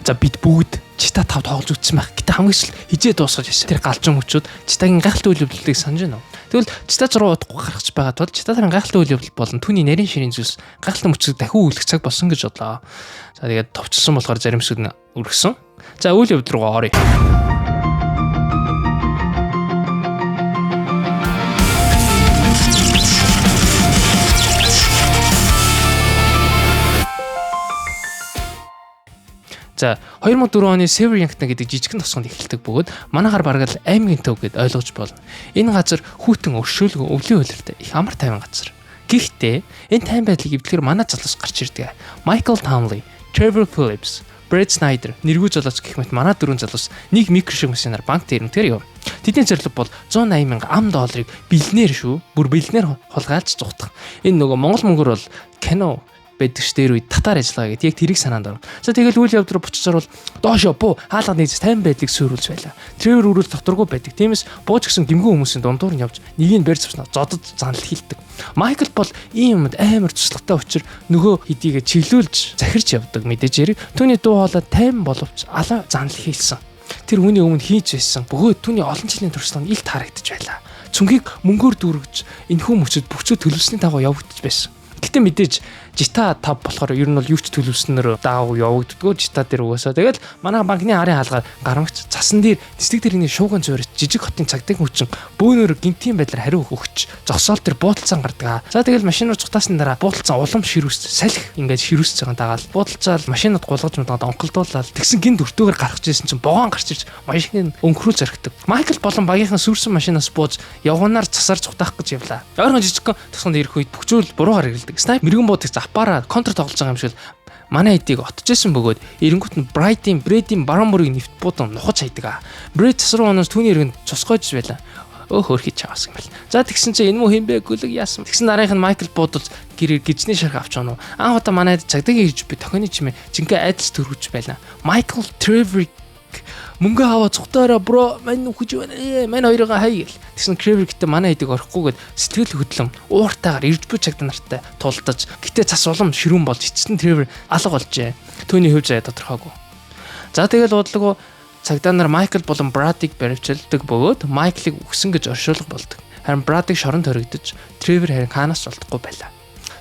За бид бүгд Чита 5 тоглож үзсэн байх. Гэтэ хамгийн сүүл хизээ дуусгаж ирсэн. Тэр галжин хүчүүд Читагийн гайхалтай үйл явдлыг санаж байна уу? Тэгвэл Чита 6 удахгүй гаргаж байгаа тул Читагийн гайхалтай үйл явдал болон түүний нарийн ширийн зүйлс гайхалтай мөчөд дахин үлдэх цаг болсон гэж бодлоо. За тэгээд товчсон болохоор зарим хэсгүүд нь өргөсөн. За үйл явдал руу оръё. За 2004 оны Sever Yankton гэдэг жижигхэн тосгонд эхэлдэг бөгөөд манайхаар бараг л аймгийн төв гэд ойлгож болно. Энэ газар хүйтэн өршөөлгүй өвлийн хөлөртэй их амар тайван газар. Гэхдээ энэ тайван байдлыг эвдлэхээр манай залуус гарч ирдэг. Michael Townley, Trevor Phillips, Brett Snyder нэргүй залуус гэх мэт манай дөрвөн залуус нэг микро шиг машинаар банк дээр нэмтэр яв. Тэдний зорилго бол 180,000 $100 биллионер шүү. Бүр биллионер хулгайлж зүгтах. Энэ нөгөө Монгол мөнгөөр бол кино байдаг ш дээр үед татар ажиллагаа гэдэг яг тэрийг санаанд орно. За тэгэл үйл явдал руу буцаж орвол доошо буу хаалга нийцс тайван байдлыг суурилж байлаа. Тревер үрэл доторгүй байдаг. Тиймээс бууж гисэн гимгэн хүмүүсийн дундуур нь явж нэгийг барьж авснаа зодод занал хийлдэг. Майкл бол ийм юмд амар туслахтай учир нөгөө хэдийгэ чиглүүлж захирч явдаг мэдээж яриг. Түүний дуу хоолой тайван боловч алаа занал хийлсэн. Тэр хүний өмнө хийж байсан бөгөөд түүний олон жилийн туршлага нь илт харагдаж байлаа. Цүнхийг мөнгөөр дүүргэж энэхүү мөчөд бүхчөө төлөвлөсний дагуу явагдаж байсан. Гэтэ мэдээж Жита 5 болохоор ер нь бол юу ч төлөвлөснөр даав явагддггүй Жита дээр угаасаа. Тэгэл манай банкны арын хаалгаар гарамгч цасан дээр дэслэг дэрний шууган зөөрөж жижиг хотын цагдаагийн хүчин бөөнөр гинтийн байдлаар хариу өгч зогсоол тэр буудалцаан гардаг. За тэгэл машинаар цухтаасны дараа буудалцаан улам ширүүс салхи ингээд ширүүсэж байгаа дагаал буудалцаал машинад гулгаж мдаад онголдуулаад тэгсэн гинт өртөөгөр гаргаж ирсэн чинь богоон гарч ирж машиныг өнгөрүүл зархдаг. Майкл болон багийнхан сүрсэн машинаас бууж явганаар засаар цухтаах гэж явлаа. Ойрхон жижигхэн тусганд ирэх үед бүхжүүл буруугаар хэрэгэлдэг. Снайп мэрэгэн буудаг аппараа контр тоглож байгаа юм шиг манай хэдийг отчихсэн бөгөөд эренгүүт нь Брэдийн баруун бүрийг нэвт буудан нухаж хайдаг. Брэд цасруу оноос түүний эргэнд цусгойж байлаа. Хөөрхий чаас юм байна. За тэгсэн чинь энэ муу хэмбэ гүлэг яасан. Тэгсэн дараах нь Майкл буудалж гэрээр гизний шарх авч оноо. Анх удаа манайд цагдаагийн ирж би тохионы чимээ жинхэнэ айдас төрүүлж байлаа. Майкл Тревер мөнгө аваа цухтаараа бро мань нүхэж байна. Мань хоёроо хай гэл. Тэгсэн Тревер гэтээ манай хэдийг орохгүйгээд сэтгэл хөдлөм ууртаагаар ирж буй цагдаа нартай тулдаж гэтээ цас улам ширүүн болж эцэст нь Тревер алга болжээ. Түүний хувь заяа тодорхойгүй. За тэгэл уудлага цагдаа нар Майкл болон Брадыг баривчилдаг бөгөөд Майклыг өгсөн гэж оршуулга болдог. Харин Брадыг шоронд хоригдож Тревер харин хаанаас ч олдохгүй байлаа.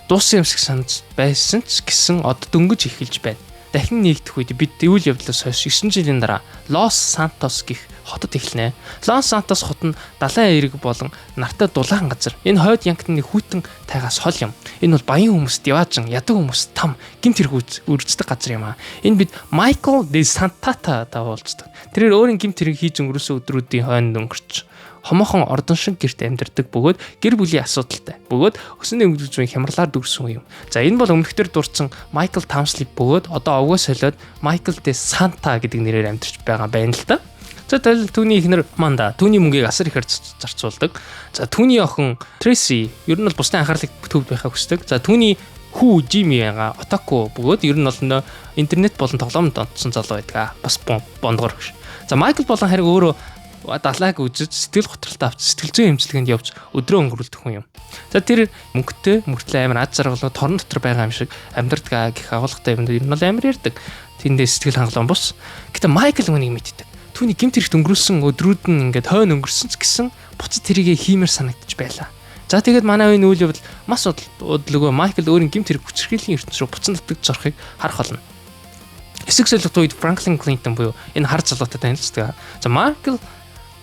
Дууссан юмсыг санаж байсан ч гэсэн од дөнгөж эхэлж байна. Дахин нэгдэх үед бид үйл явдлаас хойш 9 жилийн дараа Лос Сантос гэх хотод эхэлнэ. Лос Сантос хот нь далайн эрэг болон нартай дулаан газар. Энэ хойд Янктны хүйтэн тайгаас хол юм. Энэ бол баян хүмүүст яваажин ядаг хүмүүст там гэмт хэрэг үрждэг газар юм аа. Энэ бид Майкл де Сантата уулздаг. Тэрээр өөрийн гэмт хэрэг хийж өнгөрөөсөн өдрүүдийн хойнонд өнгөрч хомоохон ордон шиг гэрт амьдардаг бөгөөд гэр бүлийн асуудалтай. Бөгөөд өсөний өнгөрч буй хямралаар дүрсэн юм. За энэ бол өмнөхдөр дурдсан Майкл Таунсли бөгөөд одоо овгоо солиод Майкл де Санта гэдэг нэрээр амьдарч байгаа байна л да. За түүний ихнэр Манда түүний мөнгийг асар ихээр зарцуулдаг. За түүний охин Треси ер нь бол бусдын анхаарлыг төвд байхаа хүсдэг. За түүний хүү Жими яга Отаку бөгөөд ер нь бол интернет болон тоглоомд онцсон залуу байдаг. Бас бондгор гэж. За Майкл болон харин өөрөө далайг үзэж сэтгэл готролтой авч сэтгэл зүйн эмчилгээнд явж өдрөө өнгөрүүлдэг хүн юм. За тэр мөнгөтэй мөртлөө амар аз жаргалуу торон дотор байгаа юм шиг амьдардаг гэх агуулгатай юм. Энэ бол амар ярддаг. Тэндээ сэтгэл хангалуун бус. Гэтэ Майкл үнийг мэддэг. Түүний гэмт хэрэгт өнгөрүүлсэн өдрүүд нь ингээд хойно өнгөрсөн ч гэсэн буцаж тэрийг хиймээр санагдаж байлаа. За тэгээд манай энэ үйл явдал маш удлаагүй Майкл өөрийн гэмт хэрэг хүчирхийллийн ертөнц рүү буцан татгаж орохыг харах болно. Эсэг солилгот үед Франклин Клинтон буюу энэ хар залуутай танилцдаг. За Майкл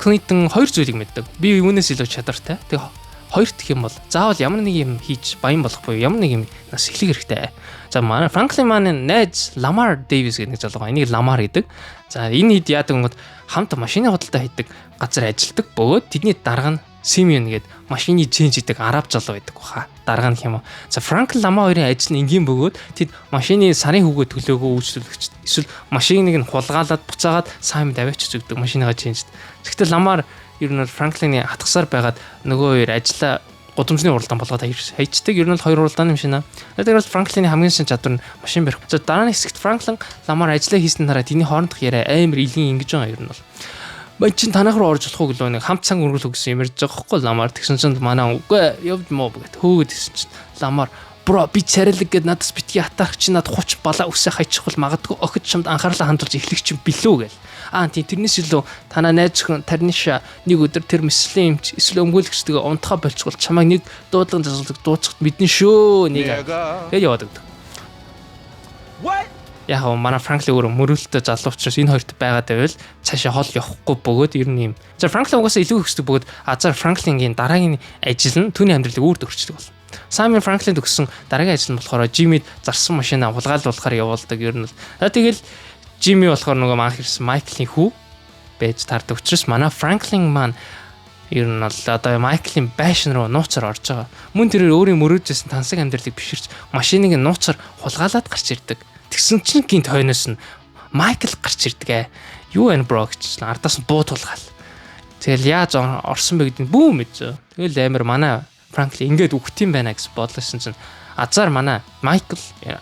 Клинтон хоёр зүйлийг мэддэг. Би юунаас илүү чадвартай. Тэгээ хоёрт гэх юм бол заавал ямар нэг юм хийж баян болох буюу ямар нэг юм нас эхлэх хэрэгтэй. За манай Франклин маань найз Ламар Дэвис гэдэг залуу. Энийг Ламар гэдэг. За энэ хэд яадаг юм бол хамт машины худалдаа хийдэг газар ажилладаг. Бөгөөд тэдний дарга нь Симеон гэдэг машины ченж хийдэг араб залуу байдаг баха. Дарга нь юм. За Франклин Лама хоёрын ажил нь энгийн бөгөөд тэд машины сарын хүүгээ төлөөгөө үйлчлүүлэгч эсвэл машиныг нь хулгаалаад буцаагаад сайн даваач зүгдэг машиныгаа ченжд. Гэхдээ Ламар ер нь Франклины хатгасаар байгаад нөгөө хоёр ажиллаа гудамжны уралдаан болгоод хайчдаг. Ер нь бол хоёр уралдааны машина. Тэгээд Франклины хамгийн сайн чадвар нь машин барих. За дараагийн хэсэгт Франклин Ламар ажиллаа хийсэн дараа тэний хоорондох яриа амар илгийн ингэж байгаа ер нь бол. Бай чин танах руу орж болох уу гэлөө нэг хамт цанг өргөл өгсөн юмэрж байгаа хгүй Ламар тэгсэн чинь манай үгүй явд моо гэд хөөгд хэлсэн чинь Ламар бро би царилэг гэд надаас битгий атаарч чи над 30 балаа үсээ хайчихвал магадгүй охид чамд анхаарлаа хандуулж эхлэх чинь билүү гэл. Тийм тэрнээс илүү танаа найз зөвхөн Тарниша нэг өдөр тэр мислэн юмч эсвэл өмгөөлөгчдөг унтахаа болчихвол чамайг нэг дуудлагын зазуулдаг дууцахт мэднэ шүү нэг. Тэгээд яваад өгдөг. Яг манай Франклин өөр мөрөлтөй залуу учраас энэ хоёрт байгаад байвал цаашаа хол явахгүй бөгөөд ер нь юм. За Франклин угаасаа илүү хөсдөг бөгөөд за Франклингийн дараагийн ажил нь түүний амьдралыг үүр дөөрчдөг болно. Саймон Франклин төгссөн дараагийн ажил нь болохоор Жимид зарсан машинаа хулгайлуулахаар явуулдаг ер нь. Тэгэл Жими болохоор нөгөө маань хэрсэн Майклийн хүү байж таардаг учраас манай Франклин маань ер нь бол одоо Майклийн байшин руу нууцаар орж байгаа. Мөн тэрээр өөрийн мөрөөжсэн тансаг амьдралыг биширч машиныг нууцаар хулгайлаад гарч ирдэг. Тэгсэн чинь гинт хойноос нь Майкл гарч ирдэг. Юу вэ бро гэж ардаас нь буу тулгаал. Тэгэл яаж орсон бэ гэдэг нь бүү мэдээ. Тэгэл амар манай Франклин ингээд үхтийм байна гэж бодлоосон чинь азар манай Майкл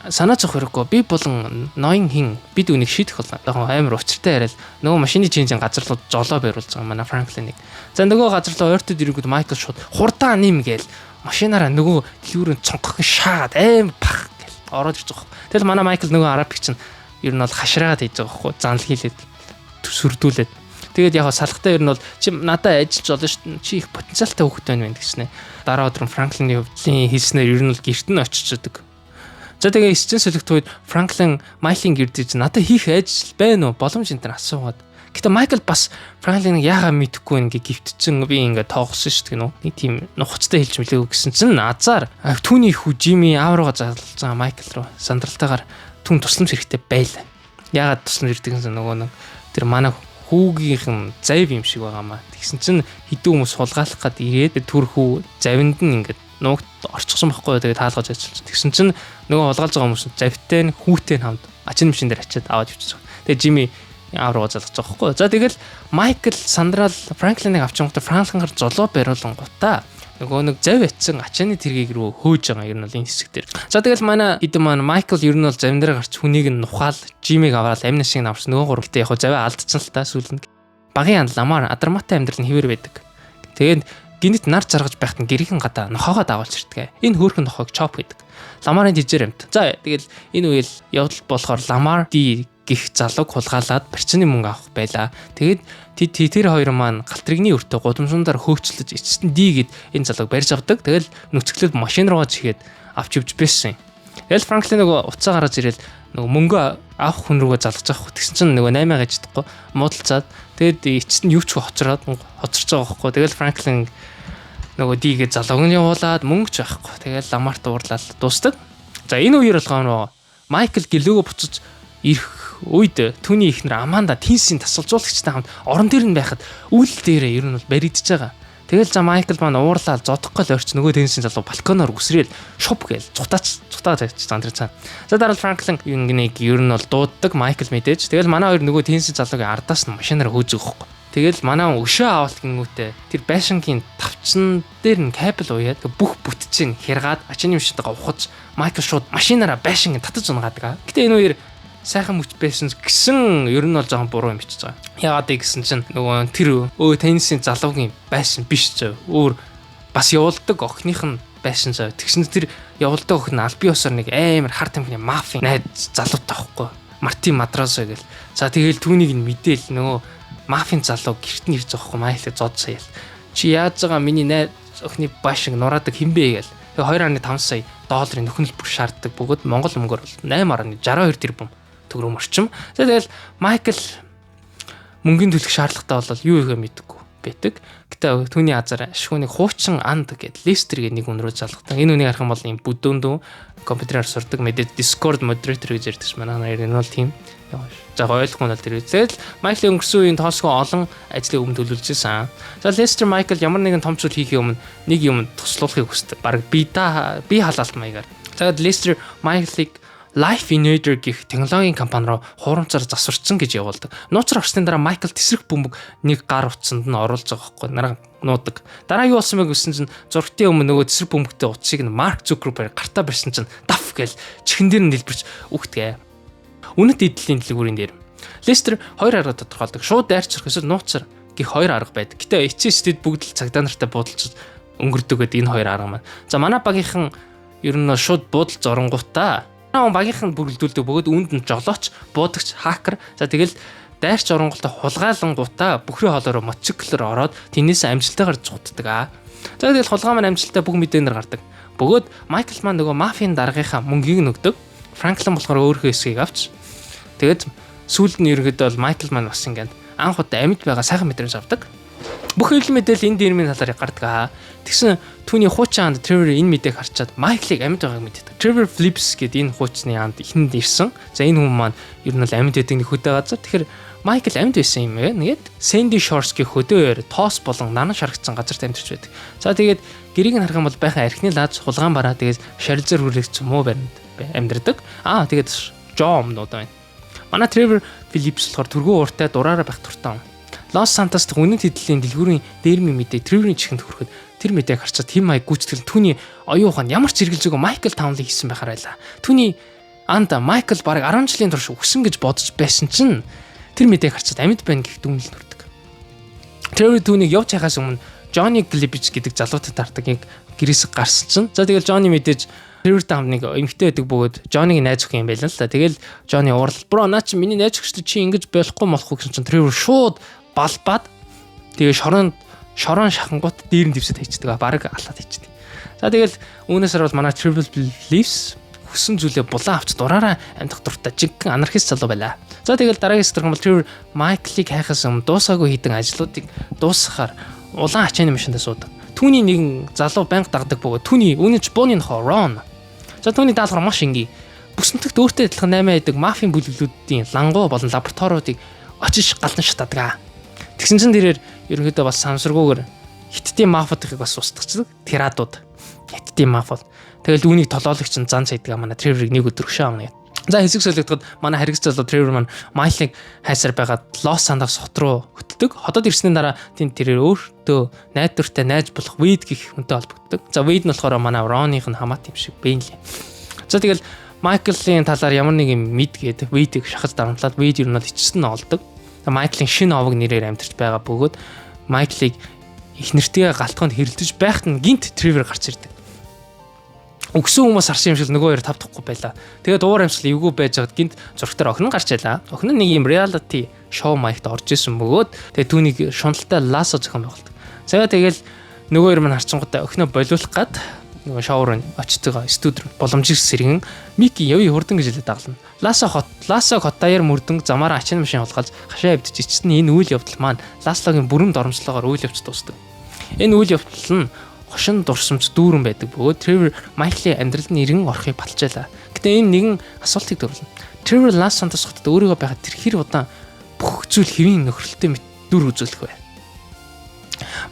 санаа зовх хэрэггүй би болон ноён хин бид үнийг шийдэх болно. Амар учиртай яриад нөгөө машины ченжин газар руу жолоо бариулж байгаа манай Франклинийг. За нөгөө газар руу ойртод ирэнгүүт Майкл шууд хурдаа нэм гээл машинаараа нөгөө дэлгүүрийн цонхог шаад аим пах гээл ороод ирж байгаа. Тэгэл манай Майкл нөгөө арабик чинь ер нь бол хашраад хийж байгаа байхгүй занл хийлээд сүрдүүлээд. Тэгээд яг салхтаа ер нь бол чи надад ажиллаж болно шүү дээ. Чи их потенциалтай хүүхэд байна гэснэ. Дараа өдөр Франклины хөвдлийн хийснээр ер нь бол гэрт нь очичдаг. За тэгээ эсчэн солигт үед Франклин Майклийн гэрдэж надад хийх ажил байна уу? Боломж энэ төр асуугаад. Гэтэ Майкл бас Франклиныг яагаад мэдэхгүй ингээ гівтцэн би ингээ тоогсон шүү дээ нөө. Нэг тийм нухацтай хэлж мэлээгүй гэсэн чинь азар түүний хүү Жими аавруугаа залж байгаа Майкл руу сандралтайгаар түн тусламж хэрэгтэй байлаа. Яагаад тусламж ирдэг гэсэн нөгөө нэг тэр манай хүүгийнхэн завь юм шиг байгаамаа. Тэгсэн чинь хэдэн хүмүүс сулгаалах гад ирээд түр хүү завинд нь ингээд нуугт орчихсон байхгүй юу. Тэгээд таалгаж ажиллаж. Тэгсэн чинь нөгөө хулгайлж байгаа хүмүүс завьтай хүүтэй хамт ачин машин дээр ачаад аваад явчихсан. Тэгээд Жими аавруугаа залгаж байгаа байхгүй юу. За тэгэл Майкл сандраал Франклиныг авч явахдаа Франклингаар золоо бариулан гутаа нөгөө нэг завь атсан ачааны тэргийг рүү хөөж байгаа юм бол энэ хэсэг дээр. За тэгэл манай хэдэн маань Майкл ер нь бол завин дээр гарч хүнийг нь нухаал Жимиг аваад амин шиг авсан нөгөө гурав гэдэг яг завь алдчихсан л та сүүлэнд. Багын янд ламаар адарматай амьдрал нь хэвээр байдаг. Тэгээд гинэт нар заргаж байхад нь гэрхэн гадаа нохоогоо дагуулж ирдэг. Энэ хөөрхөн нохоог чоп гэдэг. Ламарын дижээр амт. За тэгэл энэ үеэл явдал болохоор Ламар ди гих залууг хулгаалаад барьцааны мөнгө авах байлаа. Тэгээд тэр хоёр маань галтригны өртөө гудамжуундаар хөөцлөж эцэст нь дийгээд энэ залууг барьж авдаг. Тэгэл нүцгэлээд машин руугаа чигээд авч явж байсан юм. Тэгэл Франклин нөгөө уцаа гараад ирэл нөгөө мөнгө авах хүн рүүгээ залгаж авах. Тэгсэн чинь нөгөө 8 гэж чадахгүй муудалцаад тэгээд эцэст нь юу ч хоцроод хоцорч байгаа байхгүй. Тэгэл Франклин нөгөө дийгээд залууг нь явуулаад мөнгө ч авахгүй. Тэгэл Ламарт уурлаад дуустдаг. За энэ үеэр болгоно Майкл гэлөөгөө буцаж ирэх үед түүний ихнэр Аманда Тинсийн тасалжуулагчтай хамт орон дээр нь байхад үйл дээрээ ер нь бол баригдаж байгаа. Тэгэл за Майкл маань уурлаад зодохгүй л орч нөгөө Тинсийн залуу балконоор үсрээл шуп гээл цутаа тавьчих зандраа цаа. За дараа Франклин юунийг ер нь бол дууддаг Майкл мэдээж. Тэгэл манай хоёр нөгөө Тинсийн залуугийн ардаас нь машинаар хөөж өгөхгүй. Тэгэл манай өшөө авалт гингүүтээ тэр байшингийн тавцсан дээр нь кабел уяад бүх бүтцийг хэргаад ачааны машинтайгаа ухаж Майкл шууд машинаараа байшингийн татаж унагаадаг. Гэтэ энэ үеэр сайхан мөч байсан гэсэн ер нь бол жоохон буруу юм бичиж байгаа. Яагаад гэсэн чинь нөгөө тэр теннисийн залуугийн байшин биш зав. Өөр бас явуулдаг охиных нь байшин зав. Тэгсэн тэр явуулдаг охин албан ёсоор нэг амар хар тамхины мафийн найз залуутай байхгүй. Мартин Мадрасо гэл. За тэгэл түүнийг нь мэдээл нөгөө мафийн залуу гэрт нь ирж байгаа хгүй Майкл зод саял. Чи яаж байгаа миний найз охины байшин нураадаг хинбэ гэл. Тэгээ 2.5 сая долларын нөхөнөлбөр шаарддаг бөгөөд Монгол мөнгөөр 8.62 тэрбум төгрөг орчим. Тэгэл Майкл мөнгөний төлөх шаардлагатай болол юу ихэ мэдгүй байдаг. Гэтэ түүний азар ашигууныг хуучин анд гэд Лестер гэ нэг хүн рүү залгадаг. Энэ үнийг харах юм бол юм бүдөөндөө компьютераар сурдаг мэдээ Discord moderator гэж ярьдаг ш. Манай энэ бол тийм. За ойлгохгүй нь л тэр. Тэгэл Майкл өнгөрсөн үеийн тоосгоо олон ажлыг өмнө төлөвлөжсэн. За Лестер Майкл ямар нэгэн том зүйл хийхийн өмнө нэг юм туслуулахыг хүсдэг. Бараг би халаалт маягаар. Тэгээд Лестер Майклыг Life Invader гэх технологийн компани руу хуурамчаар засварчсан гэж явуулдаг. Нууцар орсны дараа Майкл тесрэх бөмбөг нэг гар утсанд нь оруулж байгаа байхгүй нараа нуудаг. Дараа юу болсон бэ гэсэн чинь зургтын өмнө нөгөө тесрэх бөмбөгтэй утсыг нь Марк Зукерберг гартаа барьсан чинь даф гээл чихэн дээр нь дэлбэрч үхтгээ. Үнэт эдлийн дэлгүүрийн дээр Лестер хоёр арга тодорхойлдог. Шууд дайрч орох эсвэл нууцар гэх хоёр арга байдаг. Гэтэ эцэс тэд бүгд л цагдаа нартай буудалж өнгөрдөг гэдэг энэ хоёр арга маань. За манай багийнхан ер нь шууд буудалж оронгуудаа багийнхан бүрэлдүүлдэг бөгөөд үүнд нь жолооч, буудагч, хакер. За тэгэл дайрч оронгуудаа хулгайлангуудаа бүхрийн хоолоор мотоциклээр ороод тэрнээс амжилтаар зугтдаг. За тэгэл хулгай маань амжилттай бүх мэдээнээр гардаг. Бөгөөд Майкл маань нөгөө мафийн даргийнхаа мөнгийг нөгдөг. Франклин болохоор өөрийнхөө эсгийг авч тэгээд сүүлд нь ерөнхийдөө бол Майкл маань бас ингээд анх удаа амьд байгаа сайхан мэдрэмж авдаг. Бүх хэвлэл мэдээлэл энэ дэрмийн талаар гардаг. Тэгсэн түүний хуучин анд Trevor энэ мэдээг харчаад Майклыг амьд байгааг мэддэг. Trevor Phillips гэдэг энэ хуучны анд ихэнд ирсэн. За энэ хүн маань ер нь л амьд байдаг нэг хөдөө газар. Тэгэхээр Майкл амьд байсан юм ээ. Нэгэд Sandy Shores-гийн хөдөөөр тоос болон нанан шаргацсан газарт амьдарч байдаг. За тэгээд гэрийг нь харах юм бол байхаа архины лааж хулгаан бараа тэгээд шарилзэр хүрээлц муу баримт амьдардаг. Тэгээд John нуудаа байна. Манай Trevor Phillips болохоор түргүү ууртай дураараа байх туртаа. Лос Сантос дэх үнэт хэдлийн дэлгүүрийн дээрмийн мэдээ Trevor-ийн чихэнд хүрэхэд тэр мэдээг харчаад хим маяг гүйцэтгэл түүний оюун ухаанд ямар ч хэрглэж өгөө Майкл Таунли хийсэн байхаар байлаа. Түүний анда Майкл бараг 10 жилийн турш өгсөн гэж бодож байсан чинь тэр мэдээг харчаад амьд байна гэх дүнлэл нүрдэг. Trevor түүнийг явж байхаас өмнө Johnny Glibich гэдэг залуутай тартагыг гэрээс гарсан чинь. За тэгэл Johnny мэдээж Trevor таамныг эмхтэй байдаг бөгөөд Johnny-г найз өх юм байл л та. Тэгэл Johnny уурлал. Бро наа чи миний найз өхчтэй чи ингэж болохгүй молохгүй гэсэн чинь Trevor шууд балбаад тэгээ шорон шахангууд дээр нь дэвсэд хийчихдэг. Бараг алаад хийчихдэг. За тэгэл үүнээсээр бол манай Trevor Phillips хүссэн зүйлээ булан авч дураараа амьдрах дуртай жиггэн анархист залуу байлаа. За тэгэл дараагийн сэдвэр бол Trevor Майклыг хайхаас өмнө дуусаагүй хийдэг ажлуудыг дуусгахаар улаан ачааны машиндаа суудаг. Түүний нэгэн залуу банк дагдаг бөгөөд түүний үнэнч бууны нохоо Ron. За түүний даалгавар маш энгийн. Бүсэнтэгт өөртөө адилхан 8 байдаг мафийн бүлэглүүдийн лангуу болон лабораториудыг очиж галдан шатаадаг. Тэгсэн чинь тэрээр ерөнхийдөө бас самсаргүйгээр хиттийн мафуудыг бас устгацдаг. Тирадууд. Хиттийн мафууд. Тэгэл үүнийг толоолагч нь зан цайдаг манай Trevor-ыг нэг өдөр хөшөө авна гэдэг. За хэсэг солигдоход манай харигч залуу Trevor маань Майклыг хайсаар байгаад Лос Сантос хот руу хөтөлдөг. Хотод ирсний дараа тэнд тэрээр өөртөө найдвартай найз болох Wade гэх хүнтэй холбогддог. За Wade нь болохоор манай Ron-ийн хамаат юм шиг бэнлээ. За тэгэл Майклын талаар ямар нэг юм мэдгээд Wade-ийг шахаж дарамтлаад Wade ер нь ичсэн нь олдог. Майклын шинэ овог нэрээр амьдарч байгаа бөгөөд Майклыг их нэртэйгээ галтгонд хэрэлдэж байхад нь гинт Trevor гарч ирдэг. Өгсөн хүмүүс харсан юм шиг нөгөө хоёр тавдахгүй байлаа. Тэгээд уур амьсгал эвгүй байж байгаад гинт зургатаар охин гарч ялаа. Охин нь нэг юм reality show маягт орж исэн бөгөөд тэгээд түүнийг шуналтай ласо зохион байгуулдаг. За тэгэл нөгөө хоёр маань харцангуудаа охиноо болиулах гад нөгөө шоур нь очтойгоо студид боломжийг сэргэн Мики явъя хурдан гэж хэлээд дагална. Ласог хот даяар мөрдөнг замаараа ачааны машин хулгайлж хашаа авдиж ичсэн энэ үйл явдал маань Ласлогийн бүрэн доромжлогоор үйл явц дуусдаг. Энэ үйл явдал нь хошин дурсамж дүүрэн байдаг бөгөөд Trevor Майклын амьдралд нэрэн орохыг баталжаалаа. Гэтэ энэ нэгэн асуултыг төрүүлнэ. Trevor Los Santos хотод өөрийгөө байхад тэр хэр удаан бүх зүйл хэвийн нөхрөлтэй дүр үзүүлэх вэ?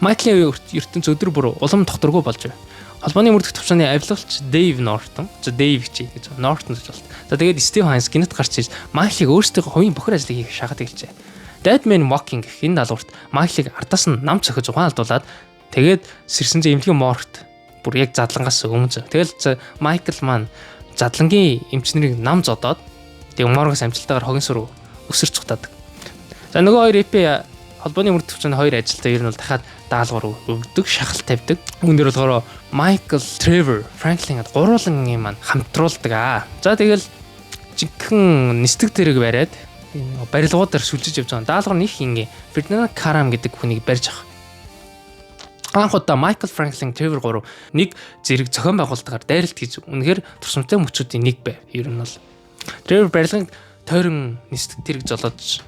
Майклын ертөнц өдөр бүр улам докторгүй болж байна. Холбооны мөрдөх төвчний авилгалч Dave Norton, Dave гэж Norton гэж байна. За тэгээд Steve Hines гинэт гарч ирж Майклыг өөрсдийнхөө хувийн бохир ажлыг хийх шахаад эхэлжээ. Dead Man Walking гэх энэ даалгаварт Майклыг ардаас нь нам цохиж ухаалдуулаад тэгээд сэрсэн зэ эмнэлгийн моргт бүр яг задлангаас өмнө. Тэгэл Майкл маань задлангийн эмчнэрийг нам зодоод тэг моргоос амжилтаагаар хогин сүрүү өсөрч цутаадаг. За нөгөө хоёр EP холбооны мөрдөх төвчний хоёр ажилтаа ер нь бол дахиад даалгавар өгдөг, шахалт тавьдаг. Үүнээр болохоор Майкл, Trevor, Franklin гэд гурван юм маань хамтруулдаг. За тэгэл жинхэнэ нисдэг тэрэг бариад барилгуудаар сүлжиж явж байгаа. Даалгавар нь их ингээ Ferdinand Karam гэдэг хүнийг барьж авах. Анх удаа Майкл, Franklin, Trevor гурав нэг зэрэг зохион байгуулалтаар дайралт хийж үнэхээр турсамжтай мөчүүдийн нэг байв. Ер нь бол Trevor барилгыг тойрон нисдэг тэрэг жолоодж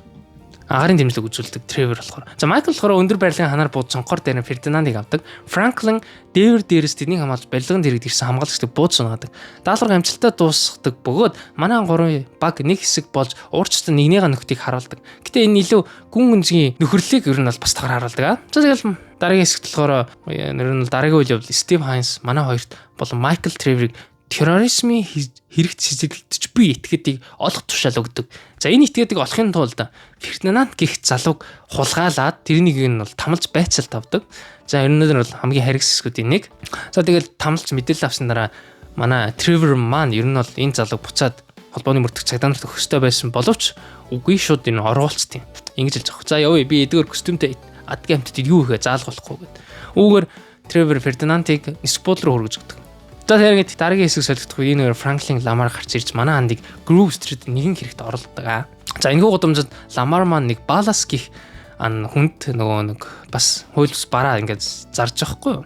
агарын дэмжлэг үзүүлдэг. Trevor болохоор. За Майкл болохоор өндөр барилгын ханаар бууд цонхоор дээр нь Фердинандыг авдаг. Franklin дээвэр дээрээс тэднийг хамгаалж барилгын дэрэгд ирсэн хамгаалагчдыг бууд сунгадаг. Даалгавар амжилттай дуусгадаг бөгөөд манай гурван баг нэг хэсэг болж уурчтай нэгнийхээ нөхдийг харуулдаг. Гэтэ энэ илүү гүн гүнзгий нөхөрлөлийг ер нь бол бас тагаар харуулдаг. За тэгэл дараагийн хэсэгт болохоор нэр нь дараагийн үйл явдал Steve Hines манай хоёрт болон Michael Trevor-ыг терроризмын хэрэгт сэжиглэж буй этгээдийг олох тушаал өгдөг. За энэ этгээдийг олохын тулд Фердинанд гих залууг хулгайлаад тэрнийг нь бол тамалж байцаалт авдаг. За ерөнхийдөө бол хамгийн харигс хэсгүүдийн нэг. За тэгэл тамалж мэдээлэл авсан дараа манай Trevor маань ер нь бол энэ залууг буцаад холбооны мөрдөх цагдаа нарт өгөх ёстой байсан боловч үгүй шууд энэ оргуулцт юм. Ингэж хэлж байгаа. За явъя би эдгээр костюмтэй адгийн амттад юу ихэ заалгуулахгүй гэд. Үүгээр Trevor Фердинандыг нисбол руу хөргөж өгдөг. За тэгээд дараагийн хэсэг солигдох үе энэ Franklin Lamar гарч ирж манай хандыг Grove Street нэгэн хэрэгт оролдог. За энэ гудамжид Lamar маань нэг Ballas гих хүнд нөгөө нэг бас хууль бус бараа ингээд зарж байхгүй юу.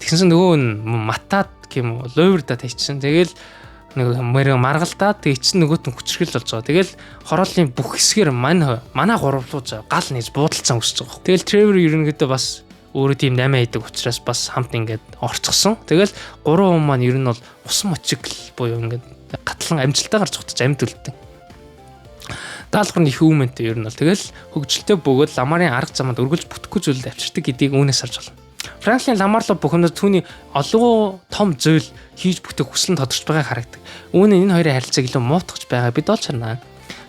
Тэгсэн чинь нөгөө нь матаад гэмүү лойврда тавьчихсан. Тэгэл нэг маргалдаад тэгээ чинь нөгөөт нь хүчрхэл болж байгаа. Тэгэл хорооллын бүх хэсгээр манай гурвлууж гал нээж буудалцсан өсөж байгаа. Тэгэл Trevor ерөнхийдөө бас өөрөө тийм 8 хийдэг учраас бас хамт ингээд орцгсон. Тэгэл 3 хүн маань ер нь бол усан мочиг буюу ингээд гатлан амжилтаа гарч ухтаж амьд үлддэг. Даалгавар нь их үүмэнтэй ер нь бол тэгэл хөгжилтэй бөгөөд Ламарын арга замд өргөлж бүтэхгүй зүйлд авчирдаг гэдгийг үүнээс харж байна. Franklin Lamar л бухимдад түүний олгоо том зүйл хийж бүтээх хүсэл нь тодорч байгааг харагдаг. Үүн энэ хоёрын харилцааг илүү муутгаж байгаа бид олж харна.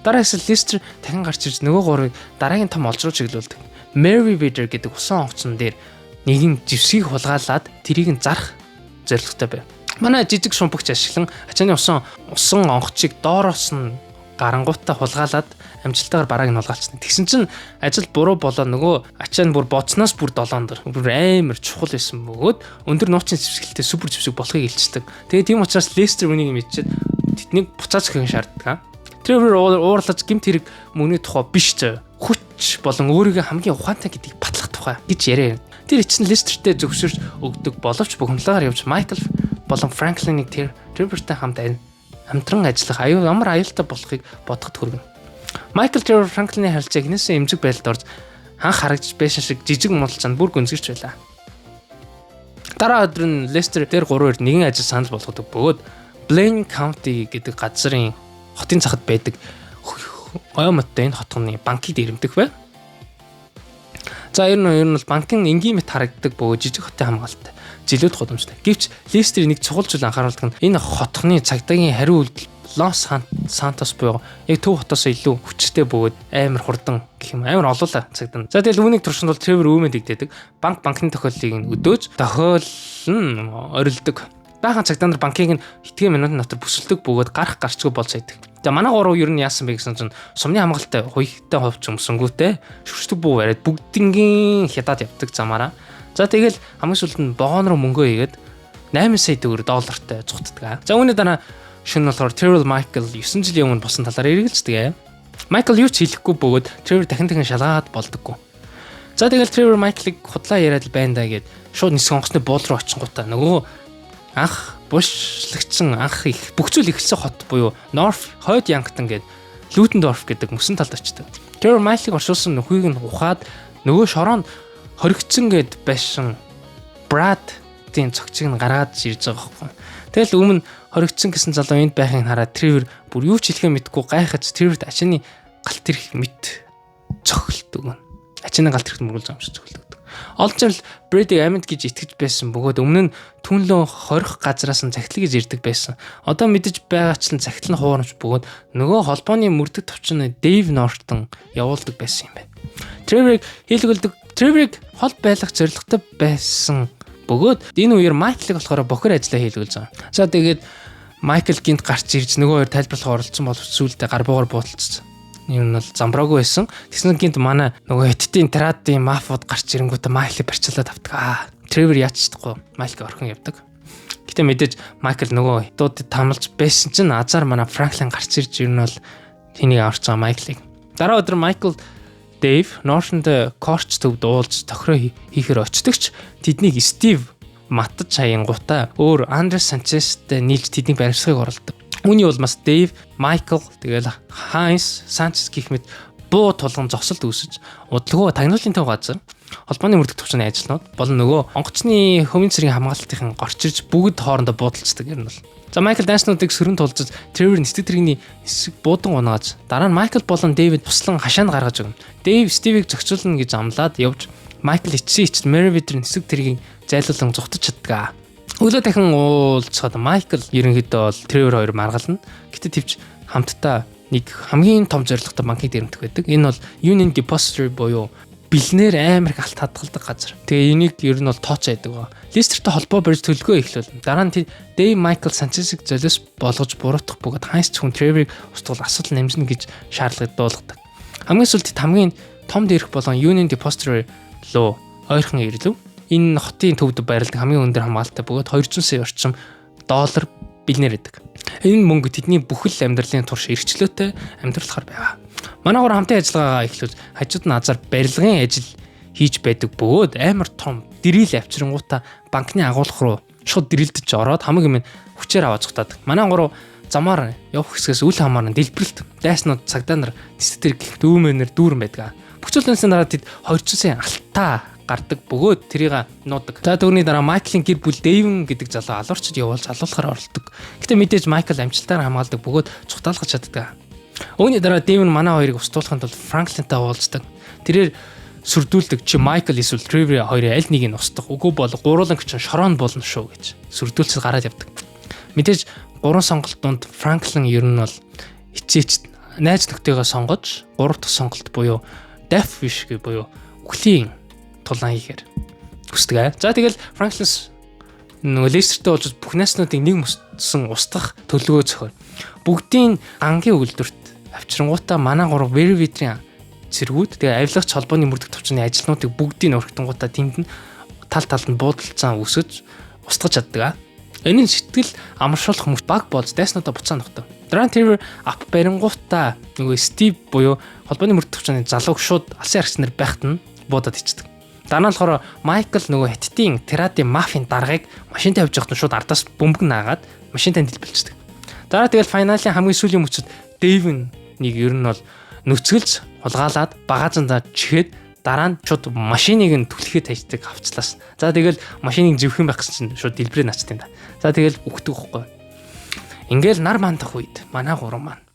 Дараагаас Lister дахин гарч ирж нөгөө гурыг дараагийн том олж руу чиглүүлдэг. Merryweather гэдэг усан онгоцон дээр нэгэн живсгийг хулгайлаад тэрийг нь зарах зорилготой байв. Манай жижиг шумпагч ашиглан ачааны усан онгоцыг доороос нь гарангуутаа хулгайлаад амжилтаар барааг нь хулгайлцсан. Тэгсэн чинь ажил буруу болоо нөгөө ачаа нь бүр боцноос бүр 7 дор бүр амар чухал байсан бөгөөд өндөр нууцын зэвсгэлтэй супер зэвсэг болохыг илчдэг. Тэгээ тийм учраас Лестер үнийг мэдчихэд тэднийг буцааж өгөх шаарддаг. Trevor уурлаж гэмт хэрэг мөний тухай биш зөө. Хүч болон өөрийгөө хамгийн ухаантай гэдгийг батлах тухай гэж яриа. Тэр эцэн Лестертэй зөвшөөрч өгдөг боловч бухимдлагаар явж Michael болон Franklin-ыг Trevorтай хамт амтран ажиллах амар аюултай болохыг бодоход хүргэн. Michael Trevor Franklin-ийн харилцааг нээсэн эмзэг байдалд орж анх харагдж байсан шиг жижиг муудалцаанд бүр гүнзгийч байлаа. Дараа өдөр нь Lester дээр 3-оор нэгэн ажил санал болгодог бөгөөд Blaine County гэдэг газрын хотын цахад байдаг Оймоттой энэ хотгоны банкыг дэрэмдэх байв. За ер нь бол банкын энгийн мэт харагддаг бөгөөд жижиг хотын хамгаалалттай жилүүд гудамжтай. Гэвч Лестер нэг чухал зүйл анхааруулдаг нь энэ хотхны цагдаагийн хариу үйлдэл Лос Сантос буюу яг төв хотоос илүү хүчтэй бөгөөд амар хурдан гэх юм амар олоола цагдаа. За тэгэл үүнийг туршинд бол Trevor үүмэд игдээдэг. Банкны тохиолдлыг нь өдөөж тохиол нь орилдог. Баахан цагдаа нар банкыг нь хэдхэн минутын дотор бүсэлдэг бөгөөд гарчгүй болж байдаг. Тэгээ манай гурав ер нь яасан бэ гэсэн чинь сумны хамгаалалттай хуйгтай хувьч өмсөнгүүтэй шүршдэг бүү бариад бүгднгийн хятад явдаг замаараа. За тэгэл хамгийн сүүлд нь богоон руу мөнгөө ийгээд 8 сая $8 зугтдаг. За үүний дараа шөнө болохоор Trevor Michael 9 жилийн өмнө босон талаар эргэлздэг. Michael юу ч хэлэхгүй бөгөөд Trevor дахин шалгаад болдоггүй. За тэгэл Trevor Michael-ыг худлаа яриад байна да гэд шууд нисэх онгоцны буул руу очингуудаа нөгөө анх бушлагдсан анх их бүх зүйл ихэлсэн хот буюу North Hod Yankton гээд Ludendorff гэдэг мөсөн талд очдог. Trevor Michael-ыг оршуулсан нөхөйг нь ухаад нөгөө шороонд хоригдсан гэд байсан Brad-ийн цогцыг нь гаргаад ирж байгаа байхгүй. Тэгэл өмнө хоригдсан гэсэн залуу энд байхыг хараад Trevor бүр юу ч хэлэхээ мэдгүй гайхаж Trevor-д ачааны галт тэрх мэд цохилдог. Ачааны галт тэрхт мөргүүлж байгаа юм шиг цохилдог. Олж ил Brady амьд гэж итгэж байсан бөгөөд өмнө нь түнлөө хорих газраас нь захидлыг ирдэг байсан. Одоо мэдэж байгаачлан захидал нь хуурамч бөгөөд нөгөө холбооны мөрдөг товчны Dave Norton явуулдаг байсан юм байна. Trevor-ыг хол байлгах зорилготой байсан бөгөөд энэ үеэр Michael-ыг болохоор бохир ажиллаа хийлгүүлж байгаа. За тэгээд Michael гинт гарч ирж нөгөө хоёр тайлбарлах оролцсон боловч сүүлдээ гар буугаар буудалцсан. Энэ нь бол замбраагүй байсан. Тэгсэн гинт манай нөгөө хиттийн традын мафууд гарч ирэнгүүтээ Michael-ыг барьцаалаад авдаг. Trevor яаж чадахгүй Michael-ыг орхон явдаг. Гэтэ мэдээж Michael нөгөө хитуудад тамалж байсан чинь азар манай Franklin гарч ирж ер нь бол тэнийг аварч байгаа Michael-ыг. Дараа өдөр Michael Dave Norton-д корч төвд уулз тохироо хийхээр очдогч тэднийг Steve матж хаянгуудаа өөр Andres Sanchez-тэй нийлж тэднийг баримсахыг оролдог. Үүний улмаас Dave, Michael тэгэл Heinz Sanchez гэх мэт буу тулган зогсолт үүсэж удалгүй тагнуулын төв газар холбооны мөрдөх төвчний ажилтнууд болон нөгөө онгоцны хувийн цэргийн хамгаалтын горчирж бүгд хоорондоо буудалцдаг юм бол. За Michael данснуудыг сөрөнд тулжиж Trevor нэстэг тэрэгний эсрэг буудан унааж дараа нь Michael болон David туслан хашаанд гаргаж өгнө. Dave Steve-ийг зохицуулна гэж амлаад явж Michael ичсэн Merryweather нэстэг тэргийг зайлуулан зүхтаж чаддаг. Өглөө дахин уулзахад Michael ерөнхийдөө бол Trevor хоёр маргална. Гэтэ тэвч хамтдаа нэг хамгийн том зорилготой банкыг дэрэмдэх байдаг. Энэ бол Union Depository буюу бэлнээр амар их алт хадгалдаг газар. Тэгээ энийг ер нь бол тооч байдаг. Лестертэй холбоо барьж төлгөө эхлүүлнэ. Дараа нь Dave Michael Sanchez-ыг золиос болгож буруутгах бөгөөд Heinz хүн Trevor-ыг устгал асуудал нэмжинэ гэж шаардлагад дуулгадаг. Хамгийн сүүлд хамгийн том дээрх болон Union Depository руу ойрхон ирлээ. Энэ хотын төвд байрладаг хамгийн өндөр хамгаалалттай бөгөөд 200 сая орчим доллар биллионер байдаг. Энэ мөнгө тэдний бүхэл амьдралын турш эрхчлөөтэй амьдралахаар байгаа. Манайгаар хамтын ажиллагаагаа эхлүүл хажууд нь азар барилгын ажил хийж байдаг бөгөөд амар том дэрэл авчирнгуудаа банкны агуулга руу шууд дэрэлдэж ороод хамгийн минь хүчээр аваад цогтаад. Манай гурав замаар явах хэсгээс үл хамааран дэлбэрэлт дайснууд цагдаа нар дистер гэх дүүмэнэр дүүрэн байдаг. Бүхчүүлнээс дараа тэд 200 сая алтаа гардаг бөгөөд тэрийг нуудаг. За түүний дараа Майклийн гэр бүл Дэйвен гэдэг залуу алуурчд явуулж алуулахаар оролдог. Гэтэ мэдээж Майкл амжилтаар хамгаалдаг бөгөөд цугтаалгаж чаддаг. Үүний дараа Дэйвен манай хоёрыг устгуулахын тулд Франклинтай уулздаг. Тэрээр сүрдүүлдэг чи Майкл эсвэл Тревер хоёрын аль нэгийг нь устгах. Үгүй бол гурван ч шорон болно шүү гэж сүрдүүлсэл гараад явдаг. Мэдээж гурван сонголт донд Франклин ер нь бол хичээч найз нөхдөйгөө сонгож гурав дахь сонголт буюу Death Wish гэ буюу үхлийн тулаан хийхээр хүсдэг. За тэгэл Франклинс нөгөө Лестертэй болж бүх найснуудыг нэг мөссөн устгах төлөвлөгөө зохион. Бүгдийн ангийн үйлдвэрт авчирнгуудаа манай гурав Вервитрийн цэргүүд тэгээ авиалагч холбооны мөрдөх төвчний ажилтнуудыг бүгдийг өргөтөнгуудаа тэнд нь тал талд нь буудалцаан үсгэж устгаж чаддаг. Энэ нь сэтгэл амаршуулах мөч баг болж дайснуудаа буцаан тогтов. Трантер ап барингуудаа нөгөө Стив буюу холбооны мөрдөх төвчний залууг шууд алсын аргачнаар байхад нь буудаад ичдэг. Дараа нь болохоор Майкл нөгөө Хаттийн Терадын мафийн даргаыг машинтай явж байхад нь шууд ардаас бөмбөг наагаад машинтай дэлбэлцдэг. Дараа тэгэл финалийн хамгийн сүүлийн мөчөд Дэйвен нэг ер нь бол нүцгэлж хулгаалаад багаазандаа чихээд дараа нь шууд машиныг нь түлхээд хайждаг хавцлаас. За тэгэл машиныг зэвхэн байх гэсэн чинь шууд дэлбэрээ наачтیں۔ За тэгэл үхдэг хөхгүй. Ингээл нар мандах үед манай гурав маань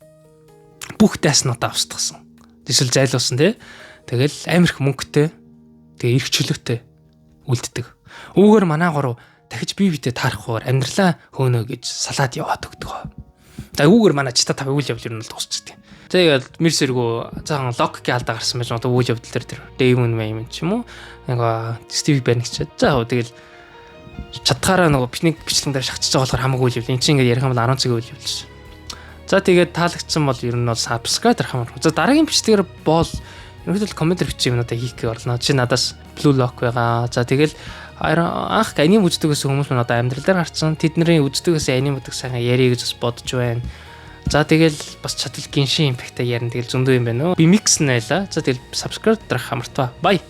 бүх дайснуудаа авсдагсан. Эсвэл зайлуулсан тий. Тэгэл амирх мөнгөтэй тэгээ эрх чөлөөтэй үлддэг. Үүгээр манай гурав дахиж бие бидэд таарахгүйгээр амьдралаа хөөнө гэж салаад яваад өгдөг. За үүгээр манай чита тав үйл явдал нь дуусчихдээ. Тэгээд Мерсэргөө цаахан логикийн алдаа гарсан байж одоо үйл явдал дээр Дэйвен Мэймэн ч юм уу нэг Стив Берникч. За тэгэл чадхаараа нөгөө пикник бичлэгэн дээр шахчихж байгаа болохоор хамаагүй үйл явдал. Энд чинь ингээд ярих юм бол 10 цагийн үйл явдал ш. За тэгээд таалагдсан бол ер нь бол subscribe дарах юм. За дараагийн бичлэгээр бол ерөнхийдөө комментэр бичих юмнуудаа хийх гээ орлоо. Чи надаас blue lock байгаа. За тэгэл анх аним үздэгээс хүмүүс мань одоо амьдралаар гарцсан тэдний үздэгээс аним үдэг сайхан ярих гэж бас бодож байна. За тэгэл бас чадвал гиншин импактаа ярина. Тэгэл зөндөө юм байна уу. Би микс найлаа. За тэгэл subscribe дарах хамартаа. Bye.